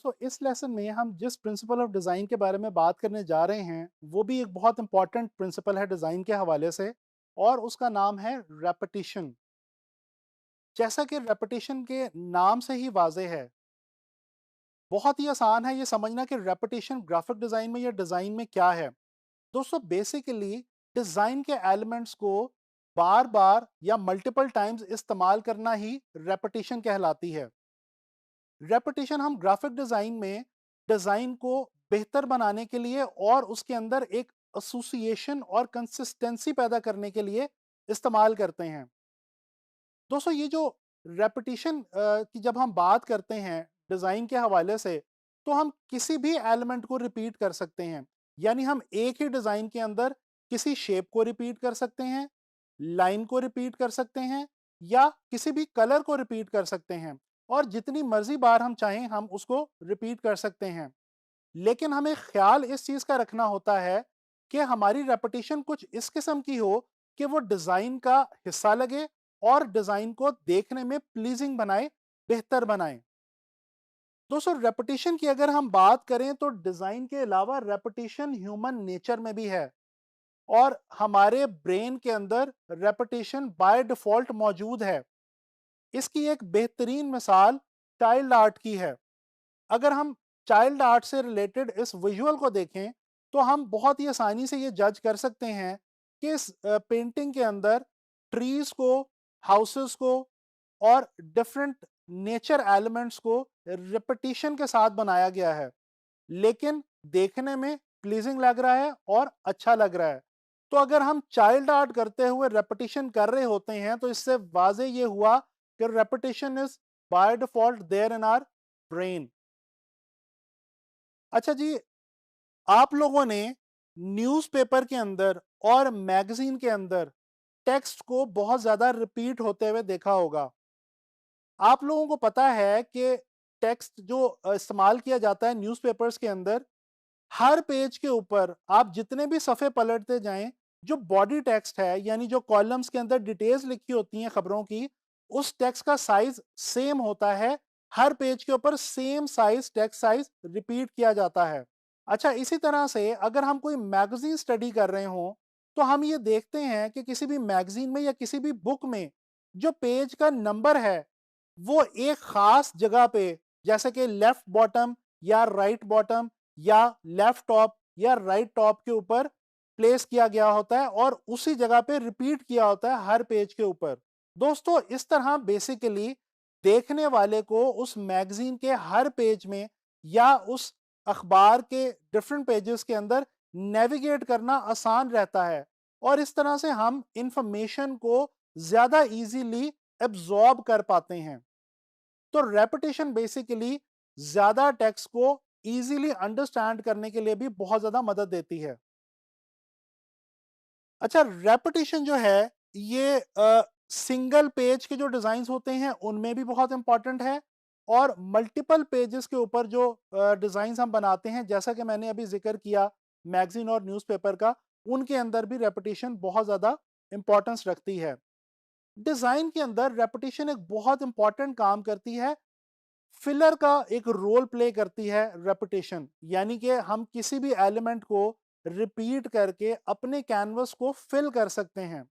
दोस्तों इस लेसन में हम जिस प्रिंसिपल ऑफ डिज़ाइन के बारे में बात करने जा रहे हैं वो भी एक बहुत इंपॉर्टेंट प्रिंसिपल है डिज़ाइन के हवाले से और उसका नाम है रेपिटिशन। जैसा कि रेपिटिशन के नाम से ही वाज़ेह है, बहुत ही आसान है ये समझना कि रेपिटिशन ग्राफिक डिज़ाइन में या डिज़ाइन में क्या है। दोस्तों बेसिकली डिज़ाइन के एलिमेंट्स को बार बार या मल्टीपल टाइम्स इस्तेमाल करना ही रेपिटिशन कहलाती है। रेपिटेशन हम ग्राफिक डिजाइन में डिजाइन को बेहतर बनाने के लिए और उसके अंदर एक एसोसिएशन और कंसिस्टेंसी पैदा करने के लिए इस्तेमाल करते हैं। दोस्तों ये जो रेपिटेशन की जब हम बात करते हैं डिजाइन के हवाले से, तो हम किसी भी एलिमेंट को रिपीट कर सकते हैं। यानी हम एक ही डिजाइन के अंदर किसी शेप को रिपीट कर सकते हैं, लाइन को रिपीट कर सकते हैं या किसी भी कलर को रिपीट कर सकते हैं और जितनी मर्जी बार हम चाहें हम उसको रिपीट कर सकते हैं। लेकिन हमें ख्याल इस चीज का रखना होता है कि हमारी रेपिटेशन कुछ इस किस्म की हो कि वो डिजाइन का हिस्सा लगे और डिजाइन को देखने में प्लीजिंग बनाए, बेहतर बनाए। दोस्तों रेपिटेशन की अगर हम बात करें तो डिजाइन के अलावा रेपिटेशन ह्यूमन नेचर में भी है और हमारे ब्रेन के अंदर रेपिटेशन बाय डिफॉल्ट मौजूद है। इसकी एक बेहतरीन मिसाल चाइल्ड आर्ट की है। अगर हम चाइल्ड आर्ट से रिलेटेड इस विजुअल को देखें तो हम बहुत ही आसानी से ये जज कर सकते हैं कि इस पेंटिंग के अंदर ट्रीज को, हाउसेस को और डिफरेंट नेचर एलिमेंट्स को रिपीटिशन के साथ बनाया गया है, लेकिन देखने में प्लीजिंग लग रहा है और अच्छा लग रहा है। तो अगर हम चाइल्ड आर्ट करते हुए रेपिटेशन कर रहे होते हैं तो इससे वाजे ये हुआ कि repetition is by default there in our brain. अच्छा जी, आप लोगों ने न्यूज़पेपर के अंदर और मैगजीन के अंदर टेक्स्ट को बहुत ज्यादा रिपीट होते हुए देखा होगा। आप लोगों को पता है कि टेक्स्ट जो इस्तेमाल किया जाता है न्यूज़पेपर्स के अंदर, हर पेज के ऊपर आप जितने भी सफ़े पलटते जाएं, जो बॉडी टेक्स्ट है यानी जो कॉलम्स के अंदर डिटेल्स लिखी होती हैं खबरों की, उस टेक्स्ट का साइज सेम होता है। हर पेज के ऊपर same size text size repeat किया जाता है। अच्छा, इसी तरह से अगर हम कोई मैगजीन स्टडी कर रहे हों तो हम ये देखते हैं कि किसी भी मैगजीन में या किसी भी बुक में जो पेज का नंबर है वो एक खास जगह पे, जैसे कि लेफ्ट बॉटम या राइट बॉटम या लेफ्ट टॉप या राइट टॉप के ऊपर प्लेस किया गया होता है और उसी जगह पे रिपीट किया होता है हर पेज के ऊपर। दोस्तों इस तरह बेसिकली देखने वाले को उस मैगजीन के हर पेज में या उस अखबार के डिफरेंट पेजेस के अंदर नेविगेट करना आसान रहता है और इस तरह से हम इंफॉर्मेशन को ज्यादा इजीली एब्जॉर्ब कर पाते हैं। तो रेपिटेशन बेसिकली ज्यादा टेक्स्ट को इजीली अंडरस्टैंड करने के लिए भी बहुत ज्यादा मदद देती है। अच्छा, रेपिटेशन जो है ये सिंगल पेज के जो डिजाइन होते हैं उनमें भी बहुत इंपॉर्टेंट है और मल्टीपल पेजेस के ऊपर जो डिजाइन हम बनाते हैं, जैसा कि मैंने अभी जिक्र किया मैगजीन और न्यूज़पेपर का, उनके अंदर भी रेपिटेशन बहुत ज्यादा इंपॉर्टेंस रखती है। डिजाइन के अंदर रेपिटेशन एक बहुत इंपॉर्टेंट काम करती है, फिलर का एक रोल प्ले करती है रेपिटेशन। यानी कि हम किसी भी एलिमेंट को रिपीट करके अपने कैनवस को फिल कर सकते हैं।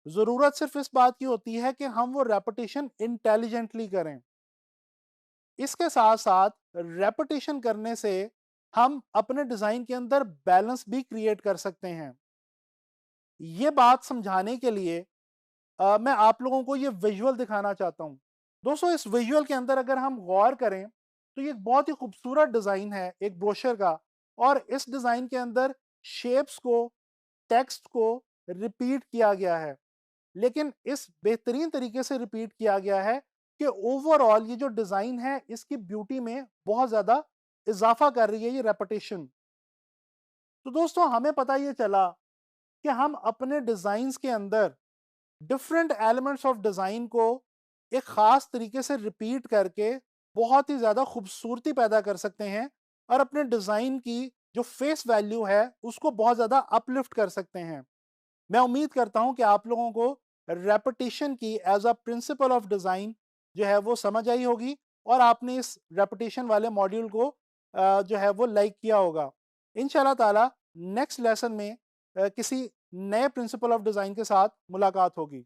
जरूरत सिर्फ इस बात की होती है कि हम वो रेपिटेशन इंटेलिजेंटली करें। इसके साथ साथ रेपिटेशन करने से हम अपने डिजाइन के अंदर बैलेंस भी क्रिएट कर सकते हैं। ये बात समझाने के लिए मैं आप लोगों को ये विजुअल दिखाना चाहता हूँ। दोस्तों इस विजुअल के अंदर अगर हम गौर करें तो ये एक बहुत ही खूबसूरत डिज़ाइन है एक ब्रोशर का और इस डिज़ाइन के अंदर शेप्स को, टेक्स्ट को रिपीट किया गया है, लेकिन इस बेहतरीन तरीके से रिपीट किया गया है कि ओवरऑल ये जो डिज़ाइन है इसकी ब्यूटी में बहुत ज़्यादा इजाफा कर रही है ये रेपिटेशन। तो दोस्तों हमें पता ये चला कि हम अपने डिज़ाइंस के अंदर डिफरेंट एलिमेंट्स ऑफ डिज़ाइन को एक ख़ास तरीके से रिपीट करके बहुत ही ज़्यादा खूबसूरती पैदा कर सकते हैं और अपने डिज़ाइन की जो फेस वैल्यू है उसको बहुत ज़्यादा अपलिफ्ट कर सकते हैं। मैं उम्मीद करता हूं कि आप लोगों को रेपिटेशन की as a principle of design जो है वो समझ आई होगी और आपने इस रेपिटेशन वाले मॉड्यूल को जो है वो लाइक किया होगा। इंशाल्लाह ताला नेक्स्ट लेसन में किसी नए प्रिंसिपल ऑफ डिज़ाइन के साथ मुलाकात होगी।